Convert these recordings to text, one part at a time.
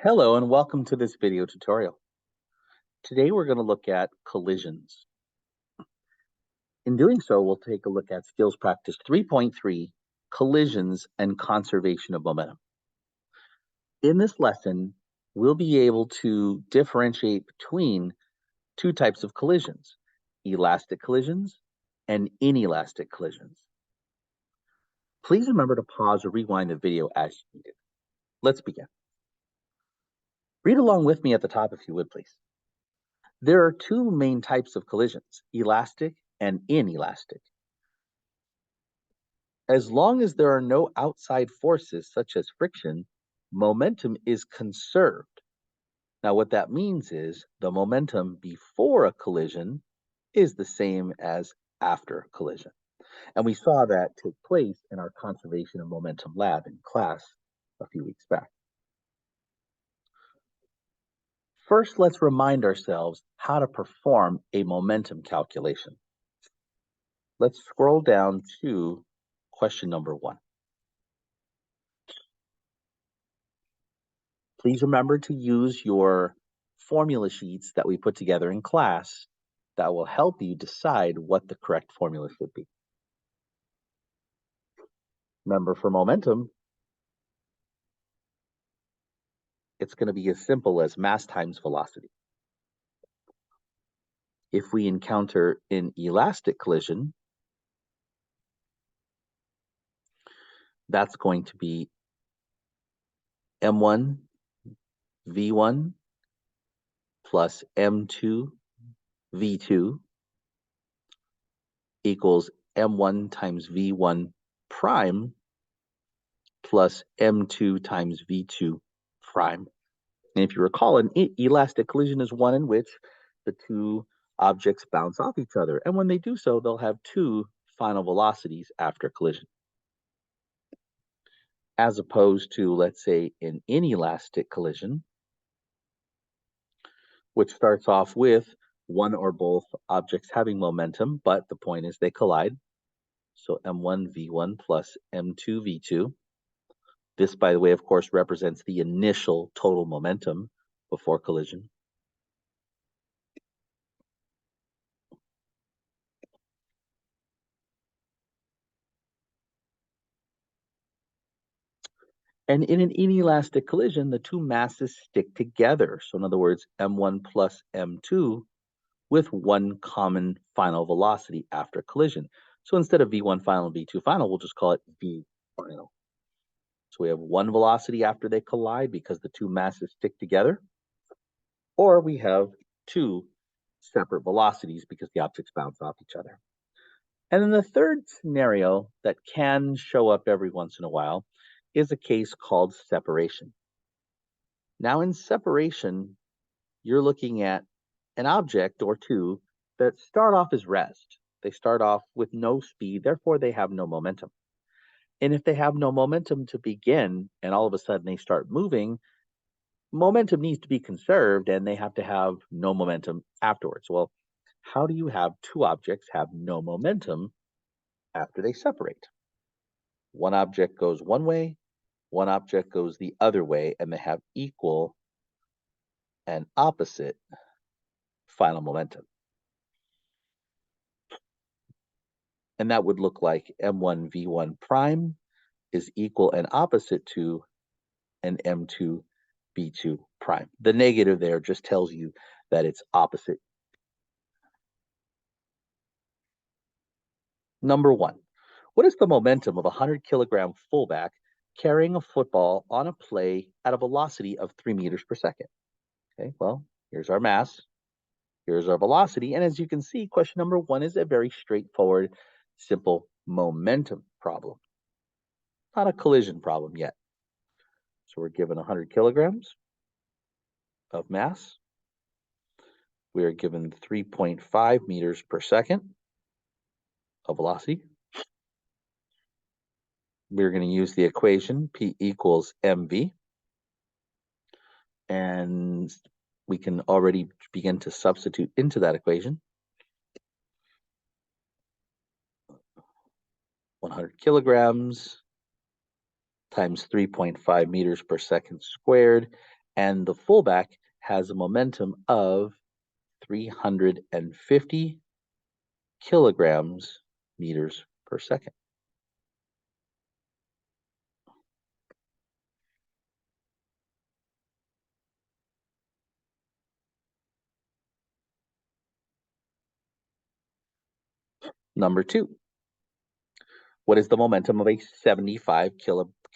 Hello and welcome to this video tutorial. Today we're going to look at collisions. In doing so, we'll take a look at skills practice 3.3, collisions and conservation of momentum. In this lesson, we'll be able to differentiate between two types of collisions, elastic collisions and inelastic collisions. Please remember to pause or rewind the video as needed. Let's begin. Read along with me at the top if you would, please. There are two main types of collisions, elastic and inelastic. As long as there are no outside forces such as friction, momentum is conserved. Now, what that means is the momentum before a collision is the same as after a collision. And we saw that take place in our conservation of momentum lab in class a few weeks back. First, let's remind ourselves how to perform a momentum calculation. Let's scroll down to question number 1. Please remember to use your formula sheets that we put together in class that will help you decide what the correct formula should be. Remember, for momentum, it's going to be as simple as mass times velocity. If we encounter an elastic collision, that's going to be m1 v1 plus m2 v2 equals m1 times v1 prime plus m2 times v2 prime. And if you recall, an elastic collision is one in which the two objects bounce off each other. And when they do so, they'll have two final velocities after collision. As opposed to, let's say, an inelastic collision, which starts off with one or both objects having momentum, but the point is they collide. So m1 v1 plus m2 v2. This, by the way, of course, represents the initial total momentum before collision. And in an inelastic collision, the two masses stick together. So in other words, m1 plus m2 with one common final velocity after collision. So instead of v1 final and v2 final, we'll just call it v final. So we have one velocity after they collide because the two masses stick together, or we have two separate velocities because the objects bounce off each other. And then the third scenario that can show up every once in a while is a case called separation. Now in separation, you're looking at an object or two that start off as rest. They start off with no speed, therefore they have no momentum. And if they have no momentum to begin and all of a sudden they start moving, momentum needs to be conserved and they have to have no momentum afterwards. Well, how do you have two objects have no momentum after they separate? One object goes one way, one object goes the other way, and they have equal and opposite final momentum. And that would look like m1 v1 prime is equal and opposite to an m2 v2 prime. The negative there just tells you that it's opposite. Number 1, what is the momentum of a 100-kilogram fullback carrying a football on a play at a velocity of 3 meters per second? Okay, well, here's our mass, here's our velocity, and as you can see, question number 1 is a very straightforward, simple momentum problem. Not a collision problem yet. So we're given 100 kilograms of mass. We are given 3.5 meters per second of velocity. We're going to use the equation P equals mv. And we can already begin to substitute into that equation. 100 kilograms times 3.5 meters per second squared and the fullback has a momentum of 350 kilograms meters per second. Number 2, what is the momentum of a 75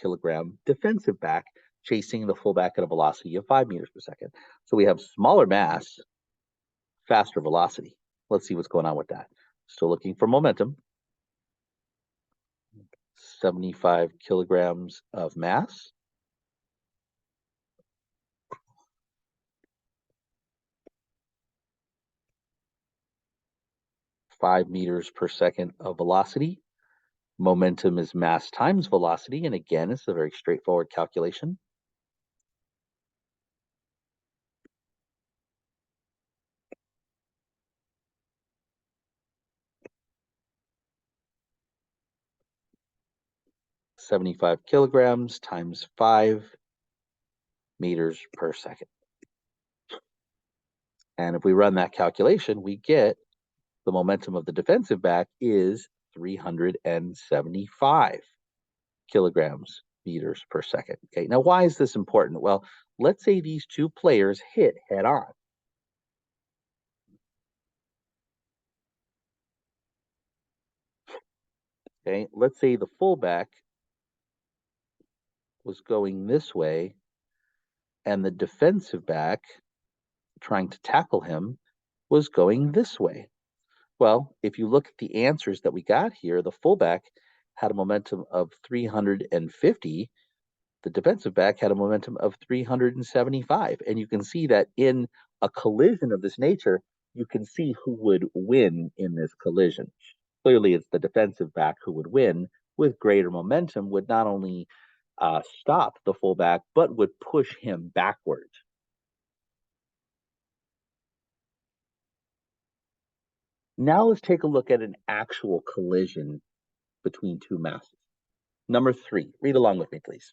kilogram defensive back chasing the fullback at a velocity of 5 meters per second? So we have smaller mass, faster velocity. Let's see what's going on with that. Still looking for momentum. 75 kilograms of mass. Five meters per second of velocity. Momentum is mass times velocity, and again, it's a very straightforward calculation. .75 kilograms times 5 meters per second. And if we run that calculation, we get the momentum of the defensive back is 375 kilograms meters per second. Okay, now why is this important? Well, let's say these two players hit head on. Okay, let's say the fullback was going this way and the defensive back trying to tackle him was going this way. Well, if you look at the answers that we got here, the fullback had a momentum of 350. The defensive back had a momentum of 375. And you can see that in a collision of this nature, you can see who would win in this collision. Clearly, it's the defensive back who would win with greater momentum, would not only stop the fullback, but would push him backwards. Now let's take a look at an actual collision between two masses. Number 3, read along with me, please.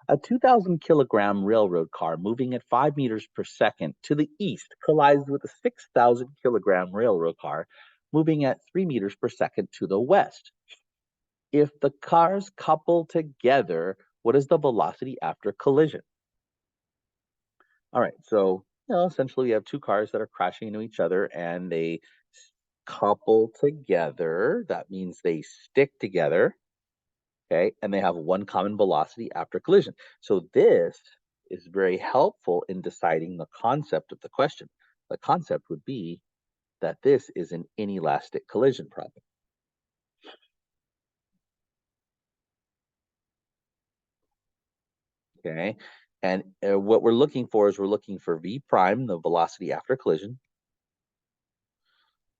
A 2,000 kilogram railroad car moving at 5 meters per second to the east collides with a 6,000 kilogram railroad car moving at 3 meters per second to the west. If the cars couple together, what is the velocity after collision? All right, so essentially we have two cars that are crashing into each other and they couple together. That means they stick together. Okay, and they have one common velocity after collision. So this is very helpful in deciding the concept of the question. The concept would be that this is an inelastic collision problem. Okay, and what we're looking for is we're looking for v prime, the velocity after collision.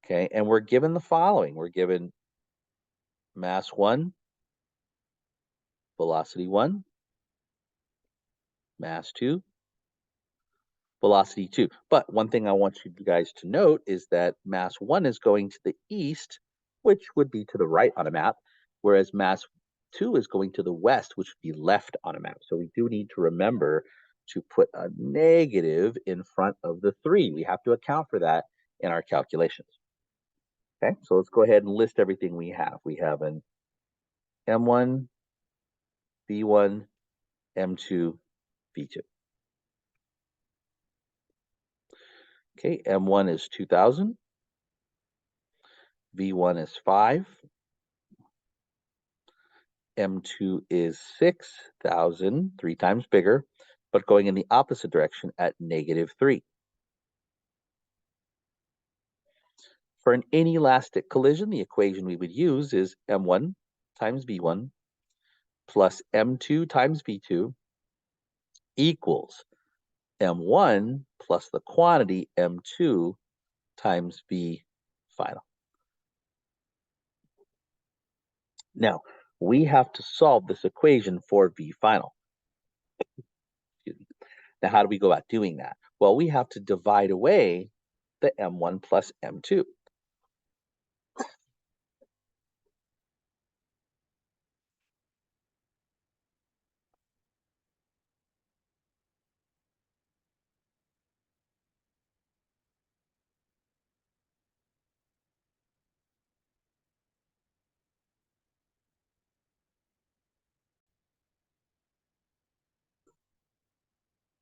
Okay, and we're given the following. We're given mass 1, velocity 1, mass 2, velocity 2. But one thing I want you guys to note is that mass 1 is going to the east, which would be to the right on a map, whereas mass 2 is going to the west, which would be left on a map. So we do need to remember to put a negative in front of the 3. We have to account for that in our calculations. Okay, so let's go ahead and list everything we have. We have an M1, V1, M2, V2. Okay, M1 is 2,000. V1 is 5. M2 is 6,000, 3 times bigger, but going in the opposite direction at -3. For an inelastic collision, the equation we would use is M1 times V1 plus M2 times V2 equals M1 plus the quantity M2 times V final. Now, we have to solve this equation for V final. Now, how do we go about doing that? Well, we have to divide away the M1 plus M2.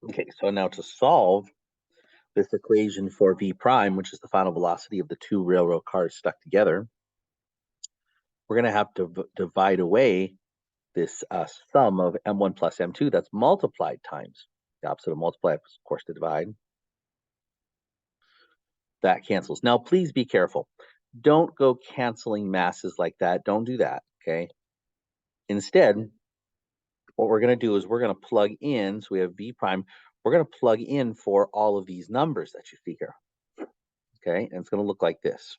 Okay, so now to solve this equation for v prime, which is the final velocity of the two railroad cars stuck together, we're going to have to divide away this sum of m1 plus m2 that's multiplied times. The opposite of multiply is, of course, to divide. That cancels. Now, please be careful. Don't go canceling masses like that. Don't do that, okay? Instead, what we're going to do is we're going to plug in, so we have v prime, we're going to plug in for all of these numbers that you see here, okay? And it's going to look like this.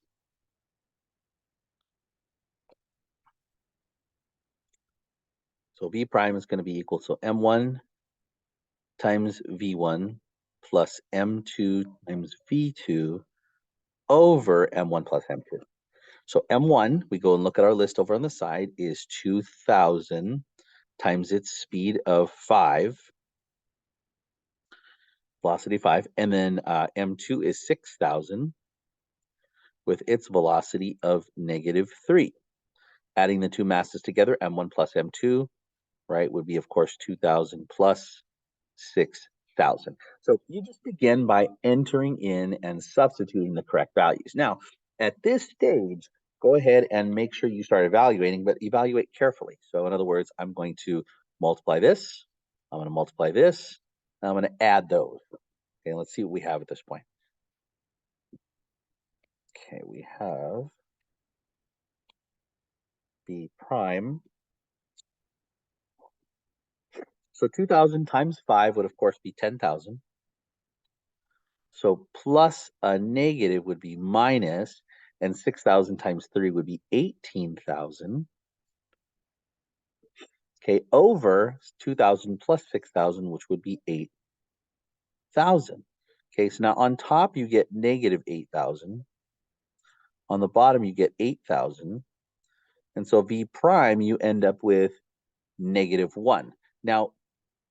So v prime is going to be equal to m1 times v1 plus m2 times v2 over m1 plus m2. So m1, we go and look at our list over on the side, is 2,000 times its speed of 5, velocity 5, and then m2 is 6,000 with its velocity of -3. Adding the two masses together, m1 plus m2, right, would be, of course, 2,000 plus 6,000. So you just begin by entering in and substituting the correct values. Now, at this stage, go ahead and make sure you start evaluating, but evaluate carefully. So in other words, I'm going to multiply this, I'm going to multiply this, and I'm going to add those. Okay, let's see what we have at this point. Okay, we have b prime. So 2,000 times 5 would, of course, be 10,000. So plus a negative would be minus, and 6,000 times 3 would be 18,000. Okay, over 2,000 plus 6,000, which would be 8,000. Okay, so now on top you get negative 8,000. On the bottom you get 8,000. And so v prime, you end up with -1. Now,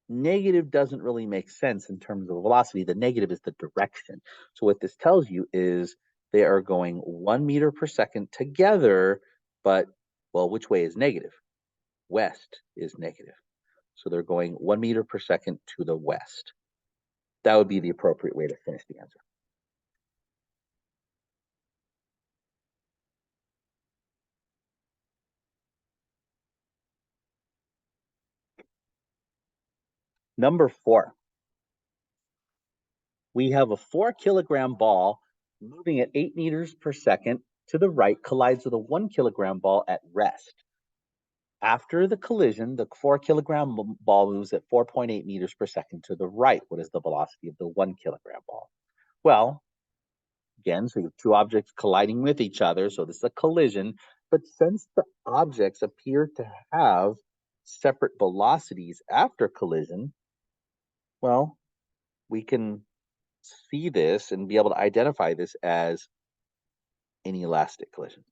negative doesn't really make sense in terms of velocity. The negative is the direction. So what this tells you is they are going 1 meter per second together, but, well, which way is negative? West is negative. So they're going 1 meter per second to the west. That would be the appropriate way to finish the answer. Number 4. We have a 4-kilogram ball moving at 8 meters per second to the right, collides with a 1-kilogram ball at rest. After the collision, the 4-kilogram ball moves at 4.8 meters per second to the right. What is the velocity of the 1-kilogram ball? Well, again, so you have two objects colliding with each other, so this is a collision. But since the objects appear to have separate velocities after collision, well, we can see this and be able to identify this as inelastic collision.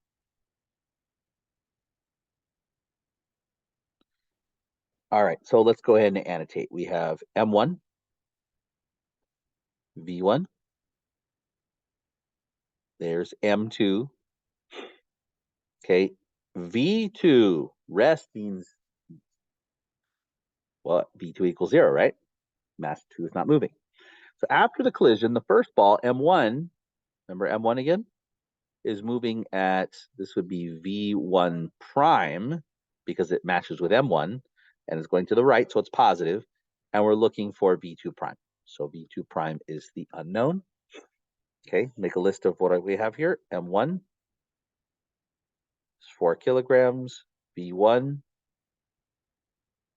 All right, so let's go ahead and annotate. We have M1, V1, there's M2, okay, V2, rest means, well, V2 equals 0, right? Mass 2 is not moving. So after the collision, the first ball, M1, remember M1 again, is moving at, this would be V1 prime, because it matches with M1, and it's going to the right, so it's positive, and we're looking for V2 prime. So V2 prime is the unknown. Okay, make a list of what we have here. M1 is 4 kilograms, V1,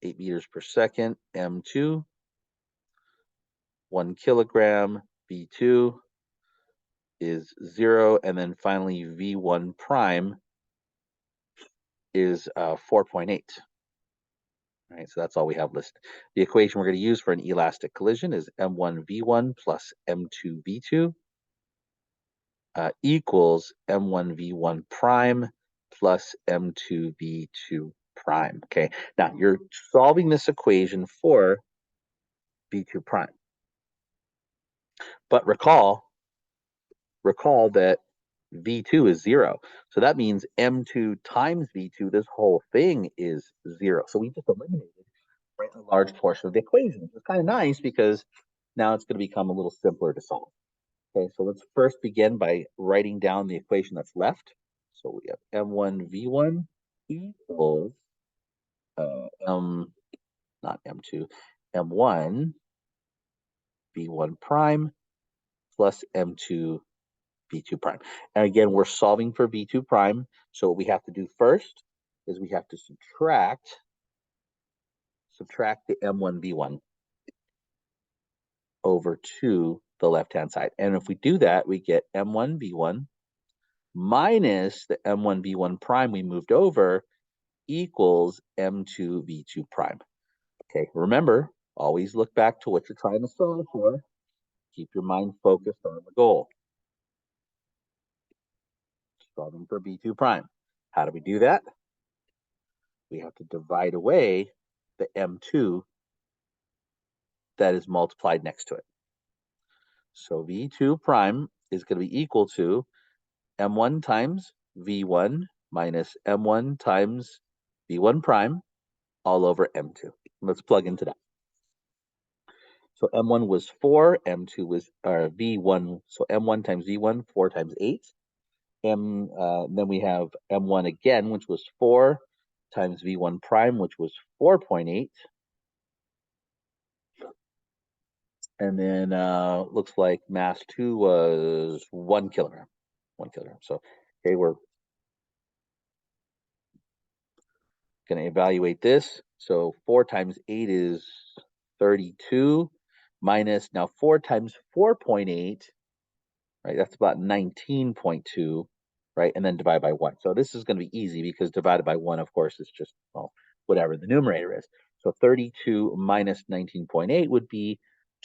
8 meters per second, M2, 1 kilogram, V2 is 0, and then finally V1 prime is 4.8. All right, so that's all we have listed. The equation we're going to use for an elastic collision is M1V1 plus M2V2 equals M1V1 prime plus M2V2 prime. Okay, now you're solving this equation for V2 prime. But recall that V2 is 0. So that means M2 times V2, this whole thing is 0. So we just eliminated right, a large portion of the equation. It's kind of nice because now it's going to become a little simpler to solve. Okay, so let's first begin by writing down the equation that's left. So we have m1 v1 equals not m2, m1 v1 prime plus m2 v2 prime. And again, we're solving for v2 prime. So what we have to do first is we have to subtract the m1 v1 over to the left-hand side. And if we do that, we get m1 v1 minus the m1 v1 prime we moved over equals m2 v2 prime. Okay, remember, always look back to what you're trying to solve for. Keep your mind focused on the goal. Solving for v2 prime. How do we do that? We have to divide away the m2 that is multiplied next to it. So v2 prime is going to be equal to m1 times v1 minus m1 times v1 prime all over m2. Let's plug into that. So m1 was 4, m2 was v1. So m1 times v1, 4 times 8. Then we have m1 again, which was 4 times v1 prime, which was 4.8. And then looks like mass 2 was 1 kilogram. 1 kilogram. So, okay, we're going to evaluate this. So 4 times 8 is 32 minus, now 4 times 4.8, right? That's about 19.2, right? And then divide by 1. So this is going to be easy because divided by 1, of course, is just, well, whatever the numerator is. So 32 minus 19.8 would be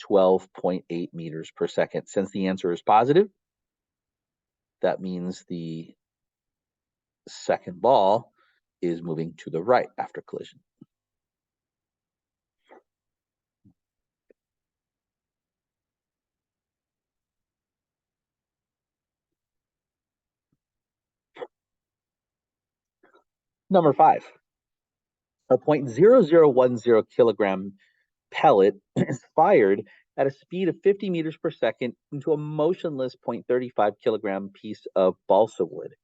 12.8 meters per second. Since the answer is positive, that means the second ball is moving to the right after collision. Number 5, a 0.0010 kilogram pellet is fired at a speed of 50 meters per second into a motionless 0.35 kilogram piece of balsa wood.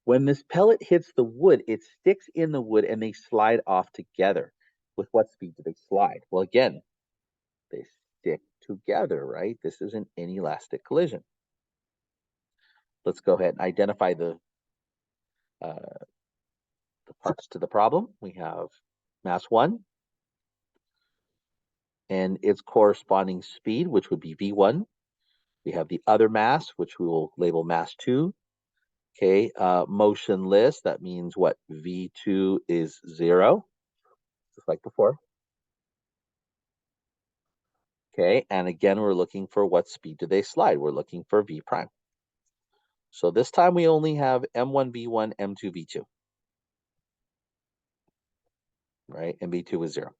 When this pellet hits the wood, it sticks in the wood and they slide off together. With what speed do they slide? Well, again, they stick together, right? This is an inelastic collision. Let's go ahead and identify the parts to the problem. We have mass 1 and its corresponding speed, which would be v1. We have the other mass, which we will label mass 2. Okay, motionless, that means what? V2 is 0, just like before. Okay, and again, we're looking for what speed do they slide? We're looking for v prime. So this time we only have m1 v1, m2 v2, right? And v2 is 0.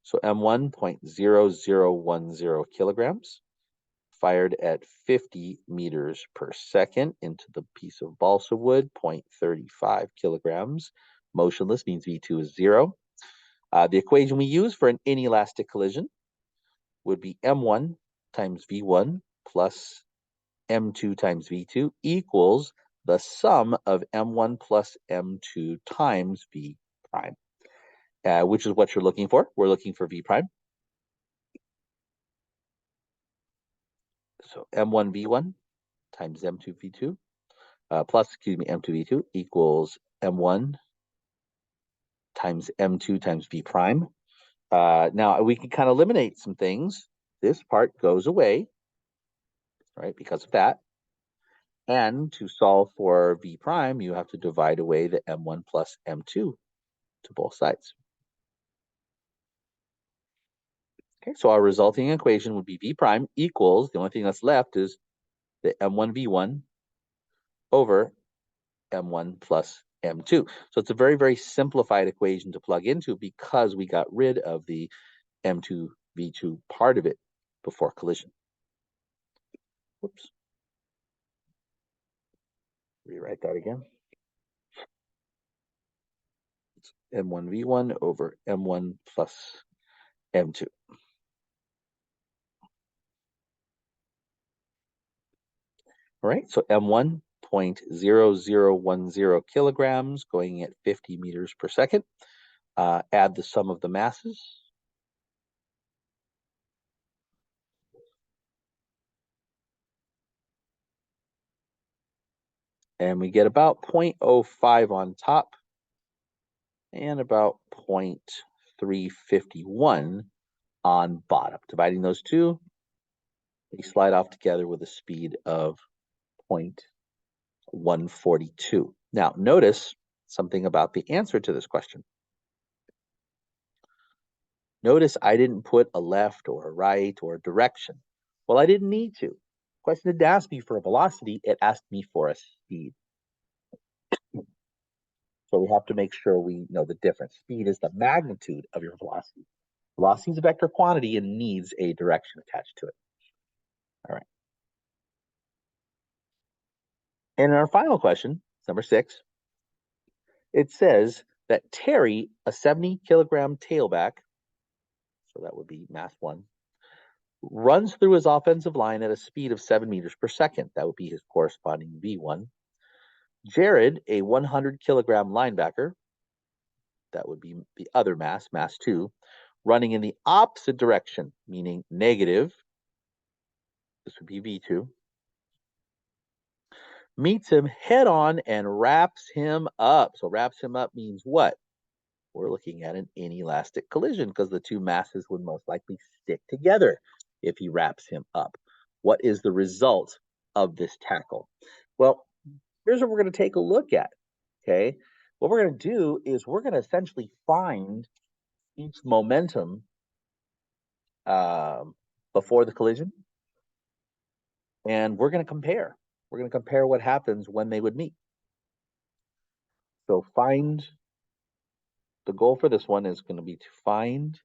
So m1 0.0010 kilograms fired at 50 meters per second into the piece of balsa wood, 0.35 kilograms. Motionless means v2 is 0. The equation we use for an inelastic collision would be m1 times v1 plus m2 times v2 equals the sum of m1 plus m2 times v prime, which is what you're looking for. We're looking for v prime. So m1 v1 times m2 v2 plus, m2 v2 equals m1 times m2 times v prime. Now we can kind of eliminate some things. This part goes away, right, because of that. And to solve for v prime, you have to divide away the m1 plus m2 to both sides. Okay, so our resulting equation would be v prime equals, the only thing that's left is the m1 v1 over m1 plus m2. So it's a very, very simplified equation to plug into because we got rid of the m2 v2 part of it before collision. Whoops. Rewrite that again. It's m1 v1 over m1 plus m2. All right, so m1, 0.0010 kilograms, going at 50 meters per second. Add the sum of the masses. And we get about 0.05 on top and about 0.351 on bottom. Dividing those two, they slide off together with a speed of 0.142. Now, notice something about the answer to this question. Notice I didn't put a left or a right or a direction. Well, I didn't need to. The question didn't ask me for a velocity, it asked me for a speed. So we have to make sure we know the difference. Speed is the magnitude of your velocity. Velocity is a vector quantity and needs a direction attached to it. All right. And in our final question, number 6, it says that Terry, a 70-kilogram tailback, so that would be mass 1, runs through his offensive line at a speed of 7 meters per second. That would be his corresponding V1. Jared, a 100-kilogram linebacker, that would be the other mass 2, running in the opposite direction, meaning negative, this would be V2, meets him head on and wraps him up. So wraps him up means what? We're looking at an inelastic collision because the two masses would most likely stick together if he wraps him up. What is the result of this tackle? Well, here's what we're going to take a look at. Okay. What we're going to do is we're going to essentially find each momentum before the collision, and we're going to compare. We're going to compare what happens when they would meet. So the goal for this one is going to be to find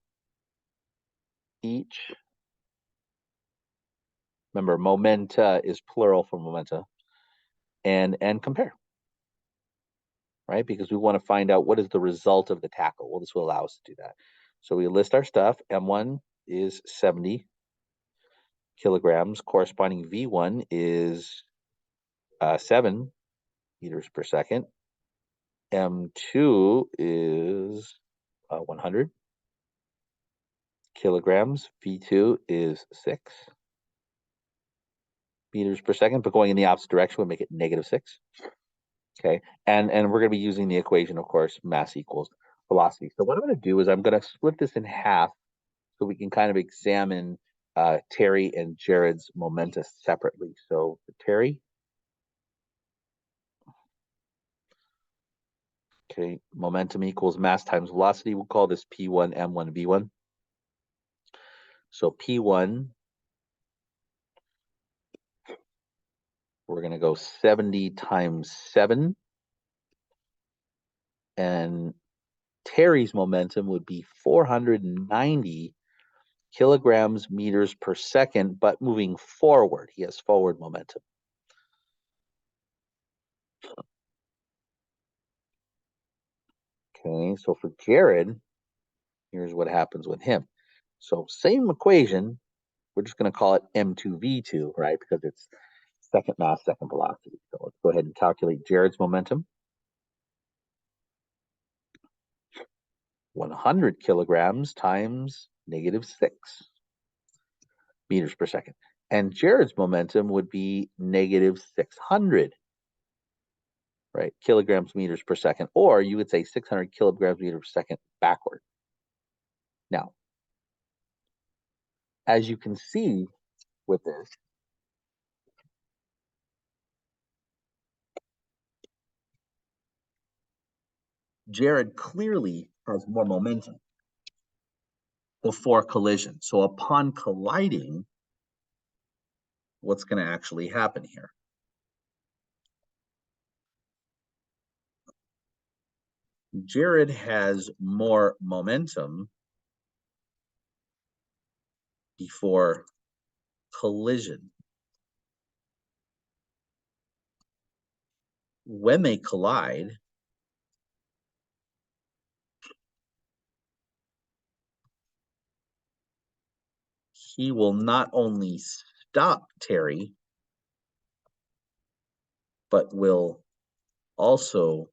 each, remember momenta is plural for momenta, and compare, right? Because we want to find out what is the result of the tackle. Well, this will allow us to do that. So we list our stuff. M1 is 70 kilograms. Corresponding V1 is 7 meters per second. M2 is 100 kilograms. V2 is 6 meters per second, but going in the opposite direction would make it -6. Okay, and we're going to be using the equation, of course, mass equals velocity. So what I'm going to do is I'm going to split this in half so we can kind of examine Terry and Jared's momenta separately. So for Terry, okay, momentum equals mass times velocity. We'll call this P1, M1, V1. So P1, we're going to go 70 times 7. And Terry's momentum would be 490 kilograms meters per second, but moving forward. He has forward momentum. Okay, so for Jared, here's what happens with him. So same equation, we're just going to call it M2V2, right? Because it's second mass, second velocity. So let's go ahead and calculate Jared's momentum. 100 kilograms times -6 meters per second. And Jared's momentum would be -600, right? Kilograms meters per second, or you would say 600 kilograms meters per second backward. Now, as you can see with this, Jared clearly has more momentum before collision. So upon colliding, what's going to actually happen here? Jared has more momentum before collision. When they collide, he will not only stop Terry, but will also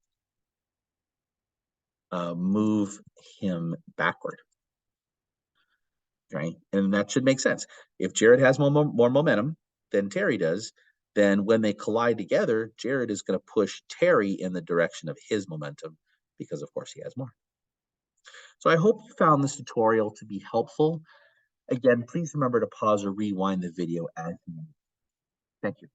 move him backward. Right? And that should make sense. If Jared has more momentum than Terry does, then when they collide together, Jared is going to push Terry in the direction of his momentum because, of course, he has more. So I hope you found this tutorial to be helpful. Again, please remember to pause or rewind the video as you need. Thank you.